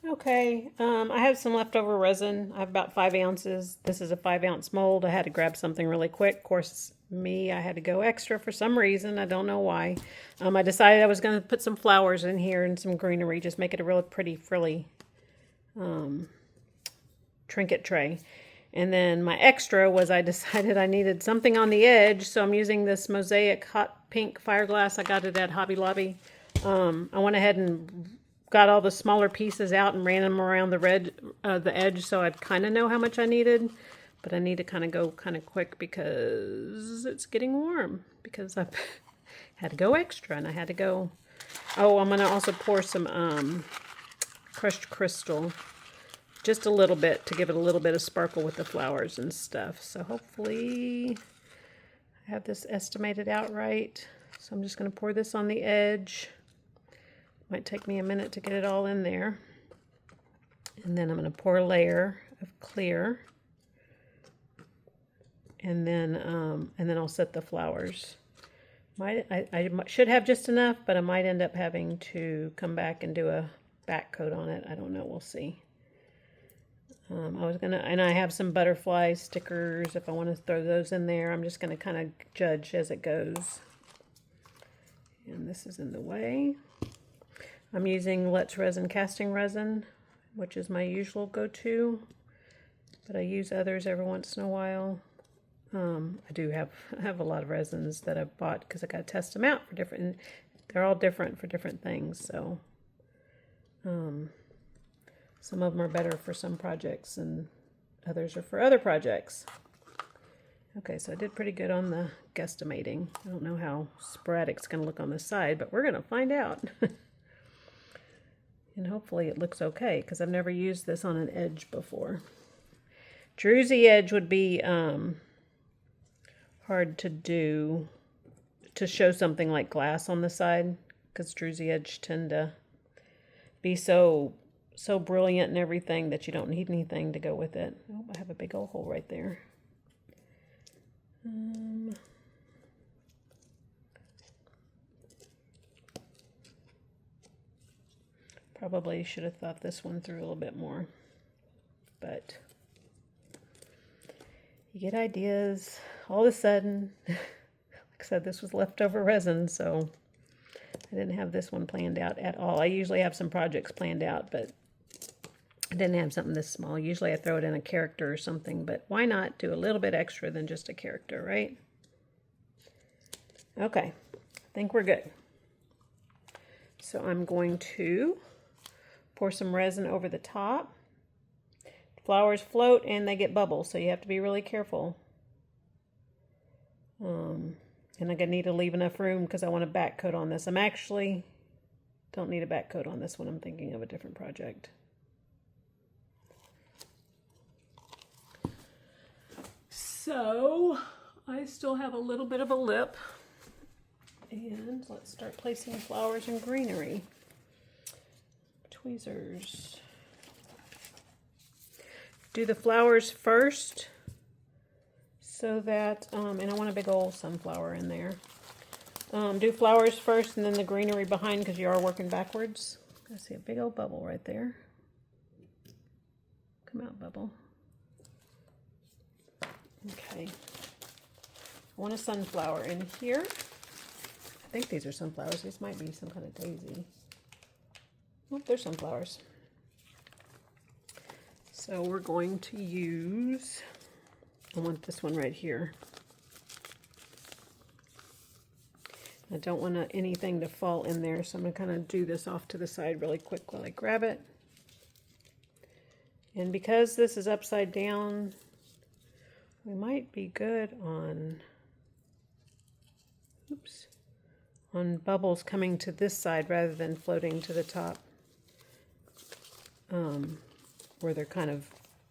Okay, I have some leftover resin. I have about 5 ounces. This is a 5 ounce mold. I had to grab something really quick. Of course, I had to go extra for some reason. I don't know why. I decided I was going to put some flowers in here and some greenery, just make it a really pretty frilly trinket tray. And then my extra was I decided I needed something on the edge, so I'm using this mosaic hot pink fireglass. I got it at Hobby Lobby. I went ahead and got all the smaller pieces out and ran them around the edge, so I'd kind of know how much I needed. But I need to kind of go kind of quick because it's getting warm. Because I had to go extra, and I had to go. Oh, I'm gonna also pour some crushed crystal, just a little bit to give it a little bit of sparkle with the flowers and stuff. So hopefully I have this estimated out right. So I'm just gonna pour this on the edge. Might take me a minute to get it all in there. And then I'm going to pour a layer of clear. And then I'll set the flowers. I should have just enough, but I might end up having to come back and do a back coat on it. I don't know. We'll see. And I have some butterfly stickers if I want to throw those in there. I'm just going to kind of judge as it goes. And this is in the way. I'm using Let's Resin casting resin, which is my usual go-to, but I use others every once in a while. I do have a lot of resins that I've bought because I got to test them out for different. They're all different for different things, so some of them are better for some projects and others are for other projects. Okay, so I did pretty good on the guesstimating. I don't know how sporadic it's going to look on the side, but we're going to find out. And hopefully it looks okay, because I've never used this on an edge before. Druzy edge would be hard to do, to show something like glass on the side, because druzy edge tend to be so brilliant and everything that you don't need anything to go with it. Oh, I have a big old hole right there. Probably should have thought this one through a little bit more, but you get ideas all of a sudden. Like I said, this was leftover resin, so I didn't have this one planned out at all. I usually have some projects planned out, but I didn't have something this small. Usually I throw it in a character or something, but why not do a little bit extra than just a character, right? Okay, I think we're good. So I'm going to pour some resin over the top. Flowers float and they get bubbles, so you have to be really careful. And I'm gonna need to leave enough room because I want a back coat on this. I'm actually don't need a back coat on this one. I'm thinking of a different project. So I still have a little bit of a lip, and let's start placing flowers and greenery. Tweezers. Do the flowers first so that, and I want a big old sunflower in there. Do flowers first and then the greenery behind because you are working backwards. I see a big old bubble right there. Come out, bubble. Okay. I want a sunflower in here. I think these are sunflowers. These might be some kind of daisy. Oh, there's sunflowers. So we're going to use, I want this one right here. I don't want anything to fall in there, so I'm going to kind of do this off to the side really quick while I grab it. And because this is upside down, we might be good on, on bubbles coming to this side rather than floating to the top. Where they're kind of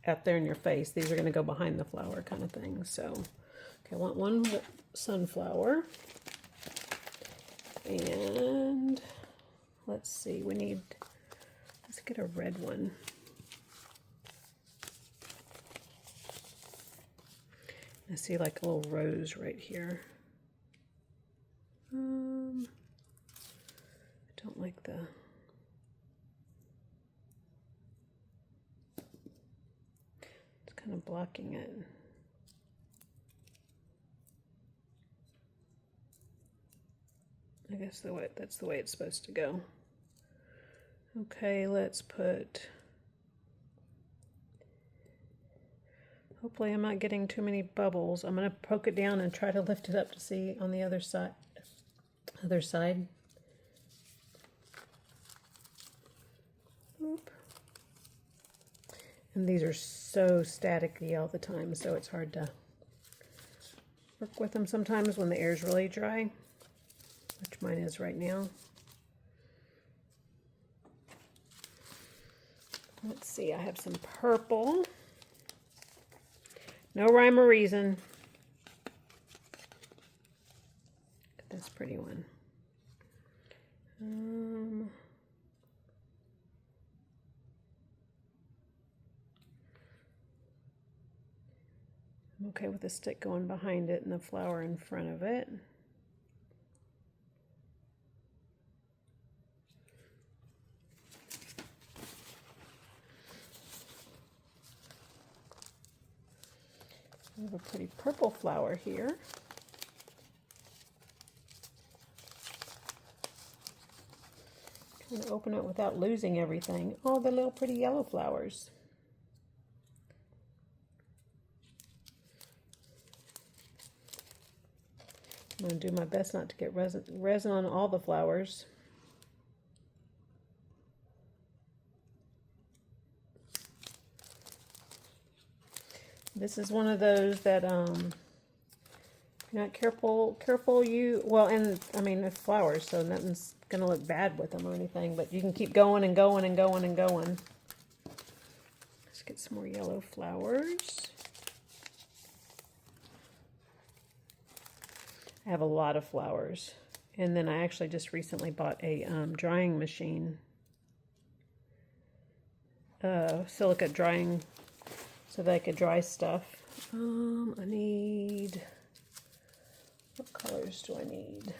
out there in your face. These are going to go behind the flower kind of thing. So, okay, I want one sunflower. And let's see, let's get a red one. I see like a little rose right here. I don't like the kind of blocking it. I guess that's the way it's supposed to go. Okay, let's put, hopefully I'm not getting too many bubbles. I'm going to poke it down and try to lift it up to see on the other side. Oop. And these are so staticky all the time, so it's hard to work with them sometimes when the air is really dry, which mine is right now. Let's see, I have some purple. No rhyme or reason. Look at this pretty one. I'm okay with the stick going behind it and the flower in front of it. We have a pretty purple flower here. Trying to open it without losing everything. Oh, the little pretty yellow flowers. I'm going to do my best not to get resin on all the flowers. This is one of those that if you're not careful and I mean it's flowers, so nothing's gonna look bad with them or anything, but you can keep going and going and going and going. Let's get some more yellow flowers. I have a lot of flowers, and then I actually just recently bought a drying machine, silica drying, so that I could dry stuff. I need, what colors do I need?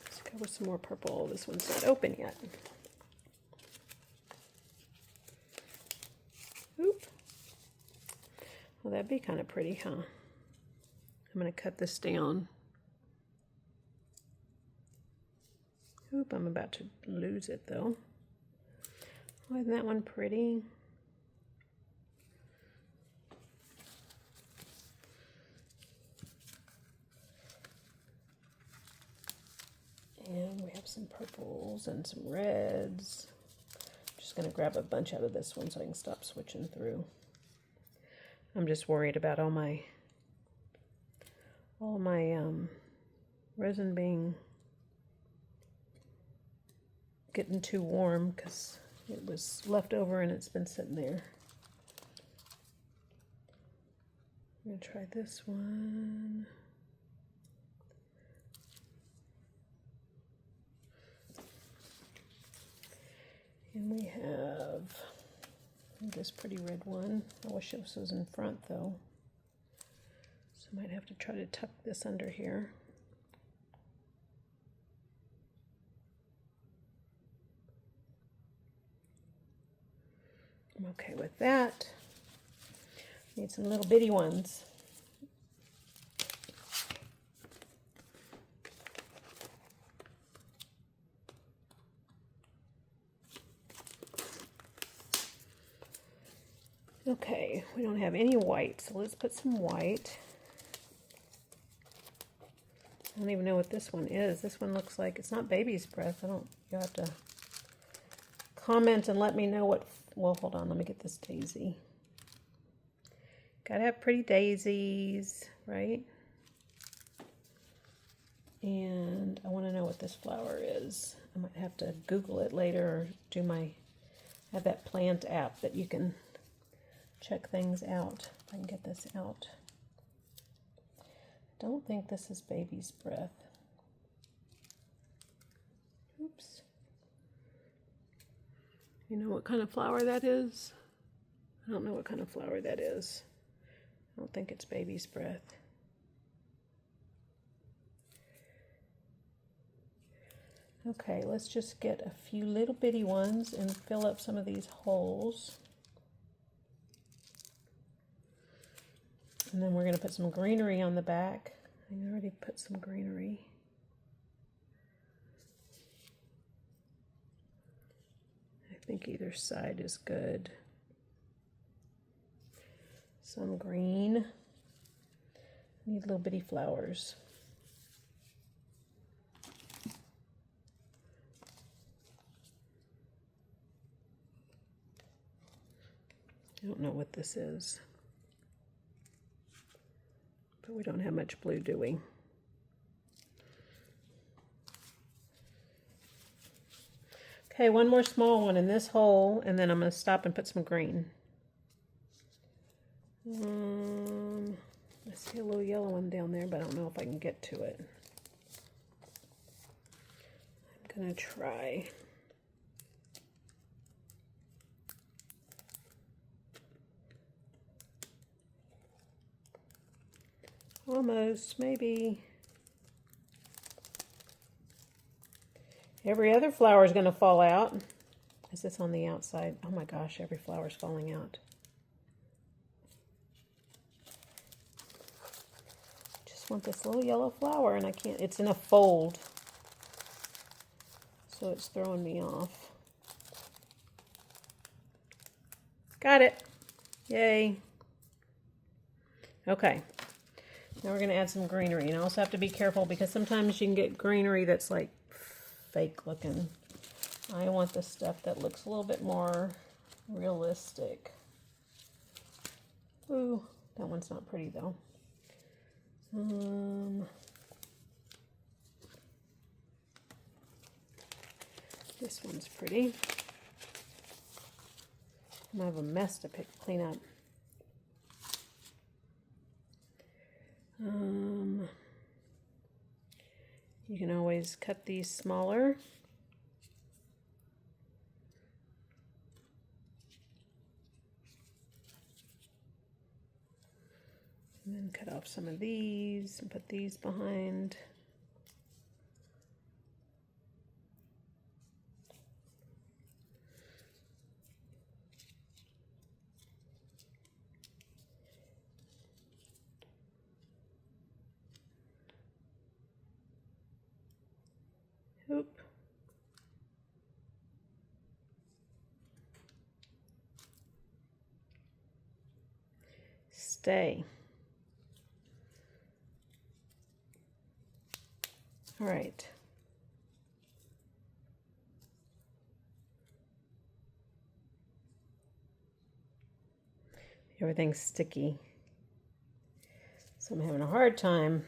Let's go with some more purple. This one's not open yet. Oop. Well, that'd be kind of pretty, huh? I'm going to cut this down. Oop, I'm about to lose it though. Oh, isn't that one pretty? And we have some purples and some reds. I'm just going to grab a bunch out of this one so I can stop switching through. I'm just worried about all my resin being getting too warm because it was left over and it's been sitting there. I'm going to try this one. And we have this pretty red one. I wish this was in front though. So I might have to try to tuck this under here. I'm okay with that. Need some little bitty ones. Okay, we don't have any white, so let's put some white. I don't even know what this one is. This one looks like, it's not baby's breath. You'll have to comment and let me know what, well, hold on, let me get this daisy. Gotta have pretty daisies, right? And I want to know what this flower is. I might have to Google it later or have that plant app that you can check things out. If I can get this out. I don't think this is baby's breath. Oops. You know what kind of flower that is? I don't know what kind of flower that is. I don't think it's baby's breath. Okay, let's just get a few little bitty ones and fill up some of these holes. And then we're going to put some greenery on the back. I already put some greenery. I think either side is good. Some green. Need little bitty flowers. I don't know what this is, but we don't have much blue, do we? Okay, one more small one in this hole, and then I'm going to stop and put some green. I see a little yellow one down there, but I don't know if I can get to it. I'm going to try. Almost, maybe. Every other flower is going to fall out. Is this on the outside? Oh my gosh, every flower is falling out. Just want this little yellow flower and I can't, it's in a fold. So it's throwing me off. Got it. Yay. Okay. Now we're going to add some greenery. And I also have to be careful because sometimes you can get greenery that's like fake looking. I want the stuff that looks a little bit more realistic. Ooh, that one's not pretty though. This one's pretty. I have a mess to clean up. You can always cut these smaller. And then cut off some of these and put these behind. Oop. Stay. All right. Everything's sticky. So I'm having a hard time.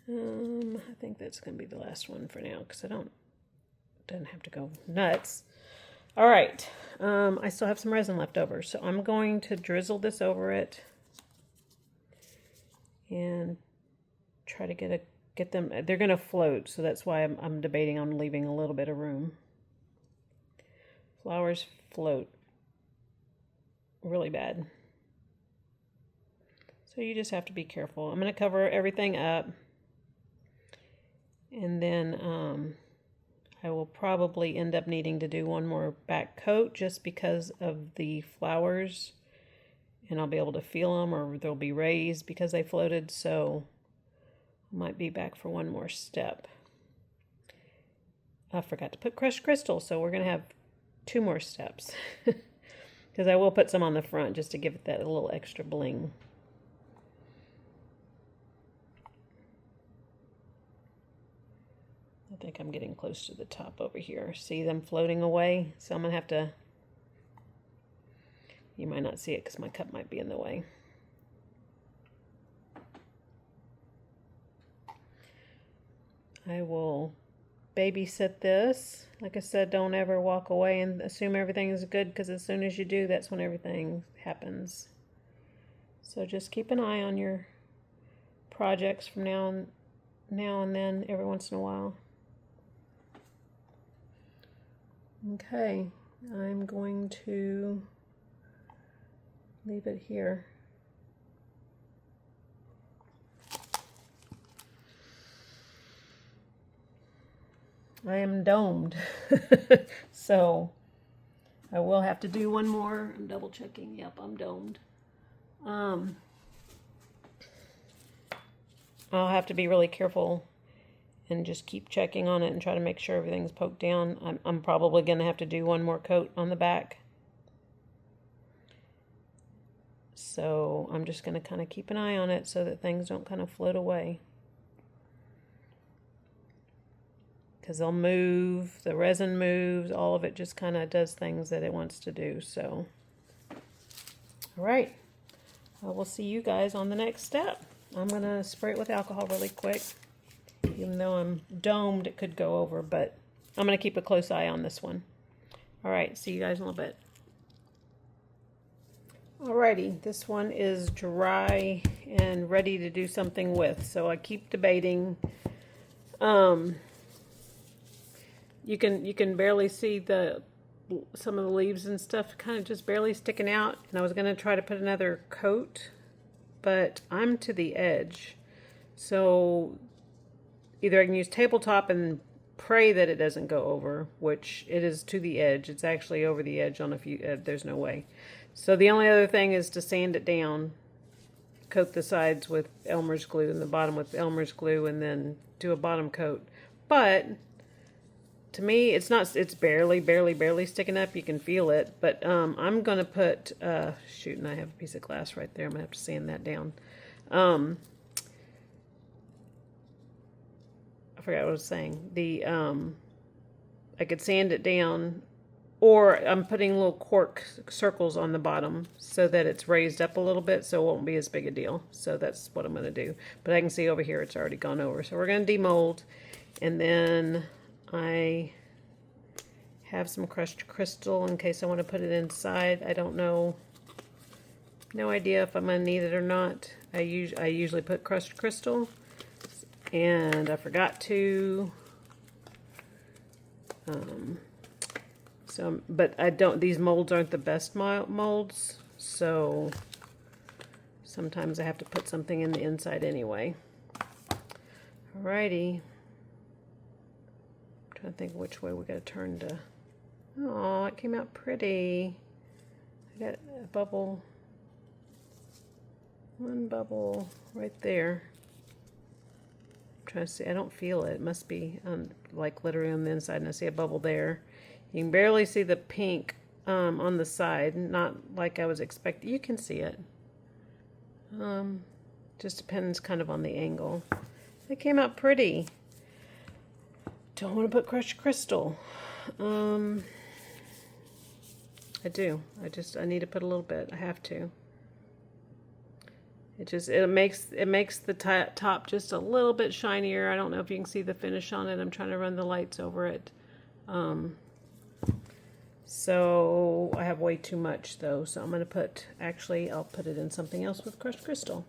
I think that's going to be the last one for now because doesn't have to go nuts. All right, I still have some resin left over, so I'm going to drizzle this over it and try to get them. They're going to float, so that's why I'm debating on leaving a little bit of room. Flowers float really bad, so you just have to be careful. I'm going to cover everything up, and then I will probably end up needing to do one more back coat just because of the flowers, and I'll be able to feel them, or they'll be raised because they floated, so I might be back for one more step. I forgot to put crushed crystal, so we're going to have 2 more steps because I will put some on the front just to give it that a little extra bling. I think I'm getting close to the top over here. See them floating away? So I'm going to have to, you might not see it because my cup might be in the way. I will babysit this. Like I said, don't ever walk away and assume everything is good because as soon as you do, that's when everything happens. So just keep an eye on your projects from now and then, every once in a while. Okay, I'm going to leave it here. I am domed. So I will have to do one more. I'm double checking. Yep, I'm domed. I'll have to be really careful and just keep checking on it and try to make sure everything's poked down. I'm probably going to have to do one more coat on the back. So I'm just going to kind of keep an eye on it so that things don't kind of float away. Because they'll move, the resin moves, all of it just kind of does things that it wants to do. So, all right, I will see you guys on the next step. I'm going to spray it with alcohol really quick. Even though I'm domed, it could go over, but I'm going to keep a close eye on this one. All right, see you guys in a little bit. Alrighty, this one is dry and ready to do something with, so I keep debating. You can barely see some of the leaves and stuff kind of just barely sticking out, and I was going to try to put another coat, but I'm to the edge, so either I can use tabletop and pray that it doesn't go over, which it is to the edge. It's actually over the edge on a few, there's no way. So the only other thing is to sand it down, coat the sides with Elmer's glue and the bottom with Elmer's glue, and then do a bottom coat. But to me, it's barely sticking up. You can feel it, but I'm going to put, shoot, and I have a piece of glass right there. I'm going to have to sand that down. I forgot what I was saying. I could sand it down, or I'm putting little cork circles on the bottom so that it's raised up a little bit so it won't be as big a deal. So that's what I'm going to do. But I can see over here it's already gone over. So we're going to demold, and then I have some crushed crystal in case I want to put it inside. I don't know. No idea if I'm going to need it or not. I usually put crushed crystal, and I forgot to. But I don't. These molds aren't the best molds, so sometimes I have to put something in the inside anyway. Alrighty. I'm trying to think which way we got to turn to. Oh, it came out pretty. I got a bubble. One bubble right there. I'm trying to see. I don't feel it. It must be like literally on the inside, and I see a bubble there. You can barely see the pink on the side, not like I was expecting. You can see it. Just depends kind of on the angle. It came out pretty. Don't want to put crushed crystal. I do. I need to put a little bit. I have to. It makes the top just a little bit shinier. I don't know if you can see the finish on it. I'm trying to run the lights over it. So I have way too much though. So I'm going to put, actually I'll put it in something else with crushed crystal.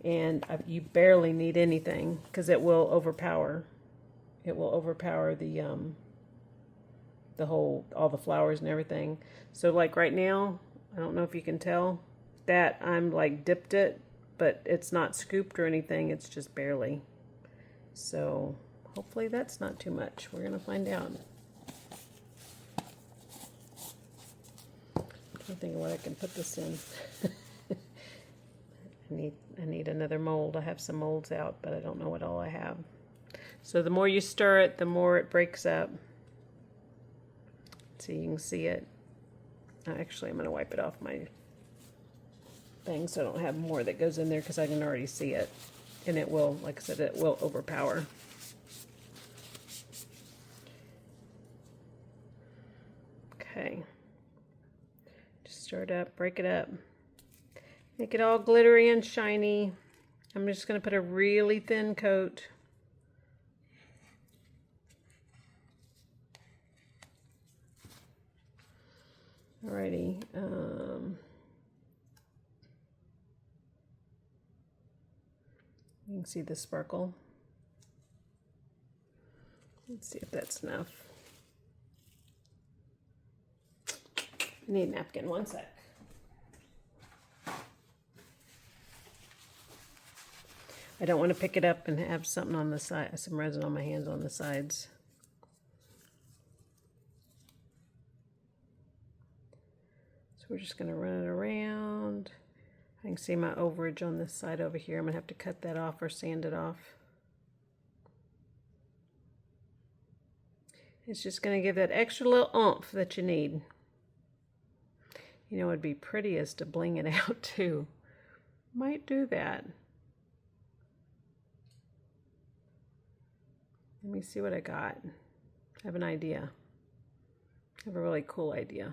And you barely need anything because it will overpower. It will overpower all the flowers and everything. So like right now, I don't know if you can tell that I'm like dipped it, but it's not scooped or anything. It's just barely. So hopefully that's not too much. We're going to find out. I'm thinking what I can put this in. I need another mold. I have some molds out, but I don't know what all I have. So the more you stir it, the more it breaks up. So you can see it. Actually, I'm going to wipe it off my thing so I don't have more that goes in there because I can already see it. And it will, like I said, it will overpower. Okay. Just stir it up, break it up. Make it all glittery and shiny. I'm just going to put a really thin coat. Alrighty. You can see the sparkle. Let's see if that's enough. I need a napkin, one sec. I don't want to pick it up and have something on the side, some resin on my hands on the sides. So we're just going to run it around. I can see my overage on this side over here. I'm going to have to cut that off or sand it off. It's just going to give that extra little oomph that you need. You know, it'd be prettiest to bling it out too. Might do that. Let me see what I got. I have an idea. I have a really cool idea.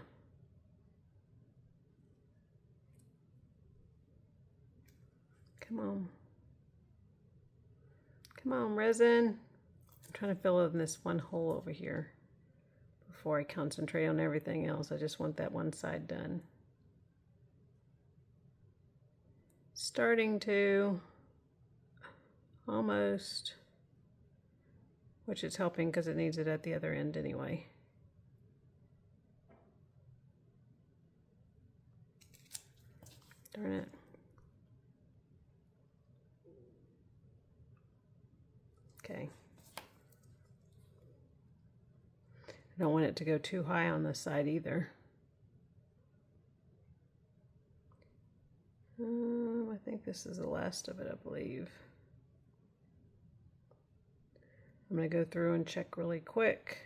Come on. Come on, resin. I'm trying to fill in this one hole over here before I concentrate on everything else. I just want that one side done. Starting to. Almost. Which is helping because it needs it at the other end anyway. Darn it. Okay. I don't want it to go too high on this side either. I think this is the last of it, I believe. I'm going to go through and check really quick.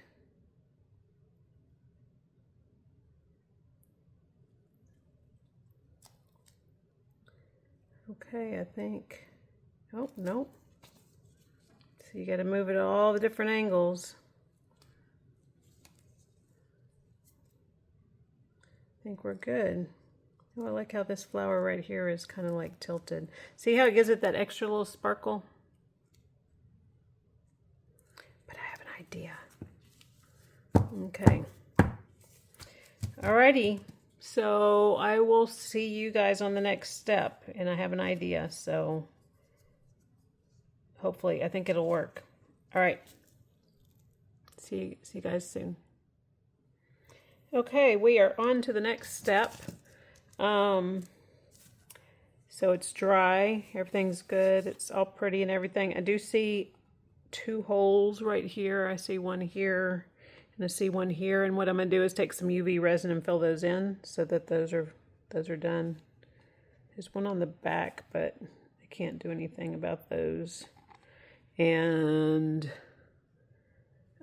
Okay, I think. Oh, nope. So you got to move it at all the different angles. I think we're good. Oh, I like how this flower right here is kind of like tilted. See how it gives it that extra little sparkle? But I have an idea. Okay. Alrighty. So I will see you guys on the next step, and I have an idea. So hopefully, I think it'll work. All right. See you guys soon. Okay, we are on to the next step. So it's dry. Everything's good. It's all pretty and everything. I do see 2 holes right here. I see one here, and I see one here. And what I'm gonna do is take some UV resin and fill those in so that those are done. There's one on the back, but I can't do anything about those. And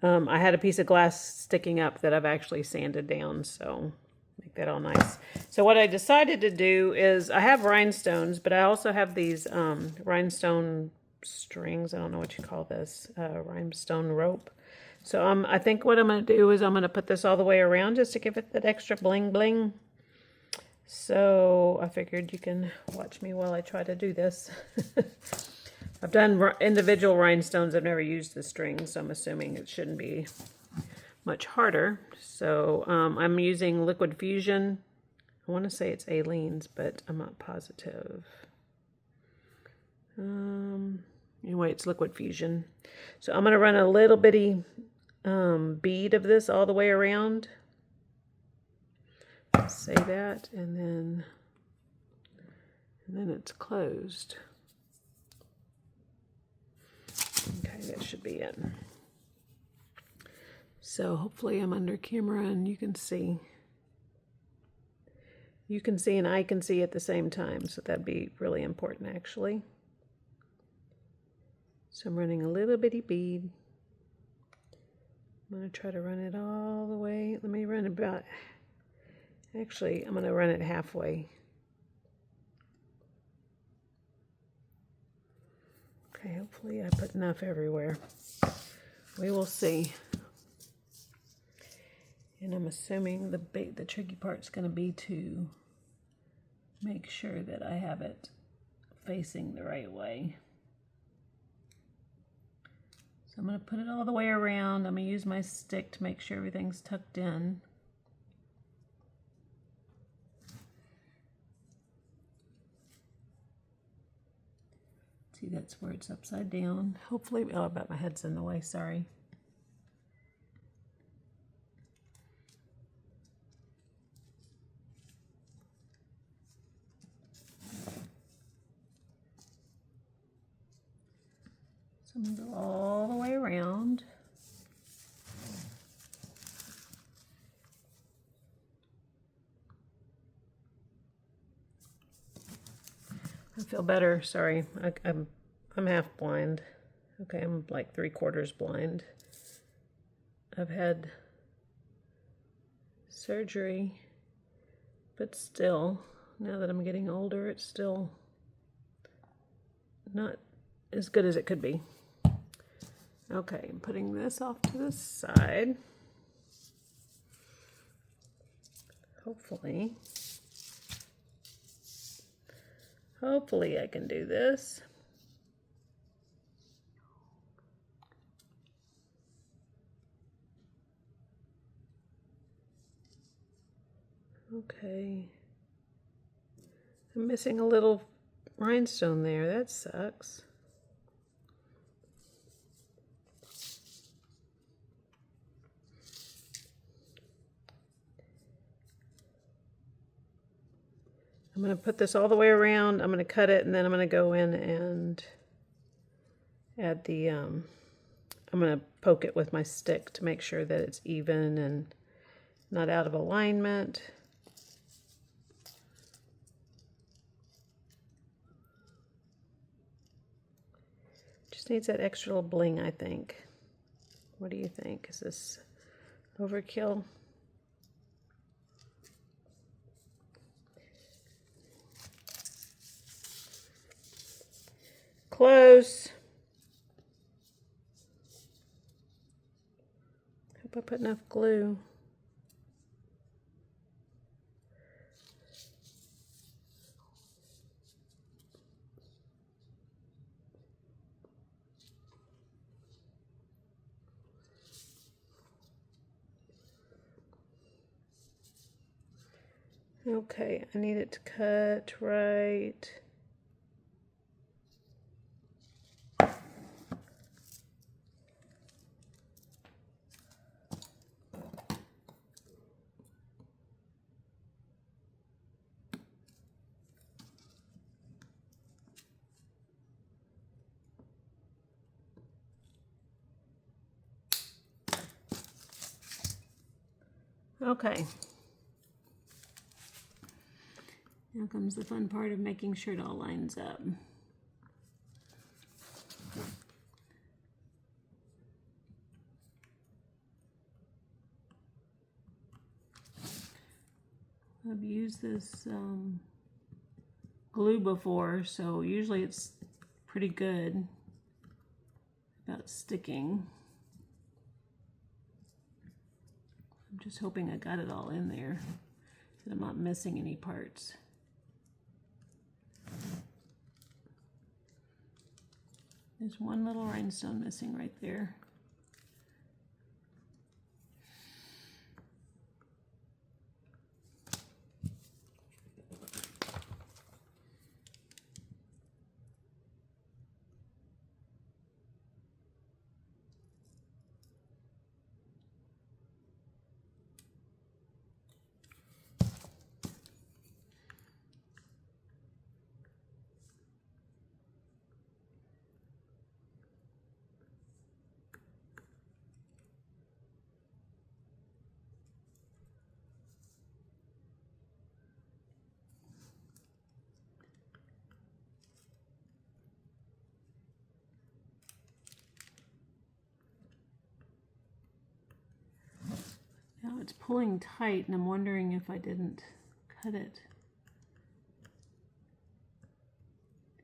I had a piece of glass sticking up that I've actually sanded down, so make that all nice. So what I decided to do is I have rhinestones, but I also have these rhinestone strings. I don't know what you call this, rhinestone rope. So I think what I'm going to do is I'm going to put this all the way around just to give it that extra bling bling. So I figured you can watch me while I try to do this. I've done individual rhinestones. I've never used the strings, so I'm assuming it shouldn't be much harder. So I'm using Liquid Fusion. I want to say it's Aleene's, but I'm not positive. Anyway, it's Liquid Fusion. So I'm going to run a little bitty bead of this all the way around. Say that, and then it's closed. Okay, that should be it. So hopefully I'm under camera and you can see. You can see and I can see at the same time, so that'd be really important actually. So I'm running a little bitty bead. I'm going to try to run it all the way. Let me run about, actually I'm going to run it halfway. Okay, hopefully I put enough everywhere. We will see. And I'm assuming the tricky part's going to be to make sure that I have it facing the right way. So I'm going to put it all the way around. I'm going to use my stick to make sure everything's tucked in. See, that's where it's upside down. Hopefully, oh, I bet my head's in the way, sorry. I'm going to go all the way around. I feel better. Sorry, I'm half blind. Okay, I'm like 3/4 blind. I've had surgery, but still, now that I'm getting older, it's still not as good as it could be. Okay, I'm putting this off to the side. Hopefully I can do this. Okay. I'm missing a little rhinestone there. That sucks. I'm going to put this all the way around. I'm going to cut it, and then I'm going to go in and add the, I'm going to poke it with my stick to make sure that it's even and not out of alignment. Just needs that extra little bling, I think. What do you think? Is this overkill? Close. Hope I put enough glue. Okay, I need it to cut right. Okay. Now comes the fun part of making sure it all lines up. I've used this glue before, so usually it's pretty good about sticking. I'm just hoping I got it all in there, that I'm not missing any parts. There's one little rhinestone missing right there. Now it's pulling tight, and I'm wondering if I didn't cut it.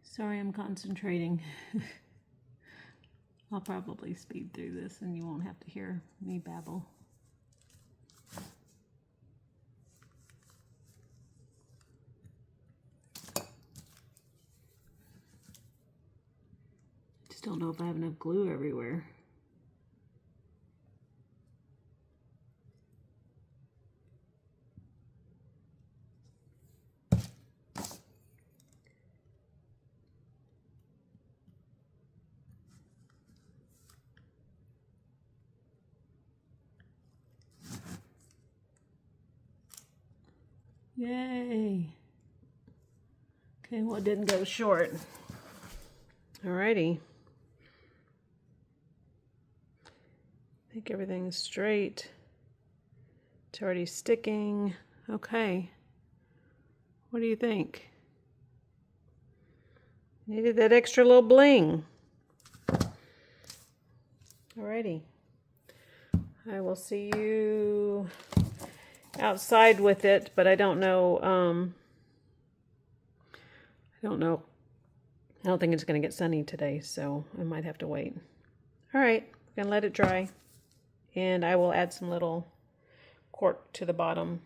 Sorry, I'm concentrating. I'll probably speed through this and you won't have to hear me babble. Just don't know if I have enough glue everywhere. Yay! Okay, well, it didn't go short. Alrighty. think everything's straight. It's already sticking. Okay. What do you think? Needed that extra little bling. Alrighty. I will see you outside with it, but I don't know. I don't know. I don't think it's going to get sunny today, so I might have to wait. All right, I'm going to let it dry, and I will add some little cork to the bottom.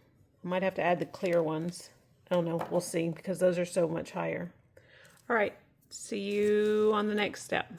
I might have to add the clear ones. I don't know. We'll see, because those are so much higher. All right, see you on the next step.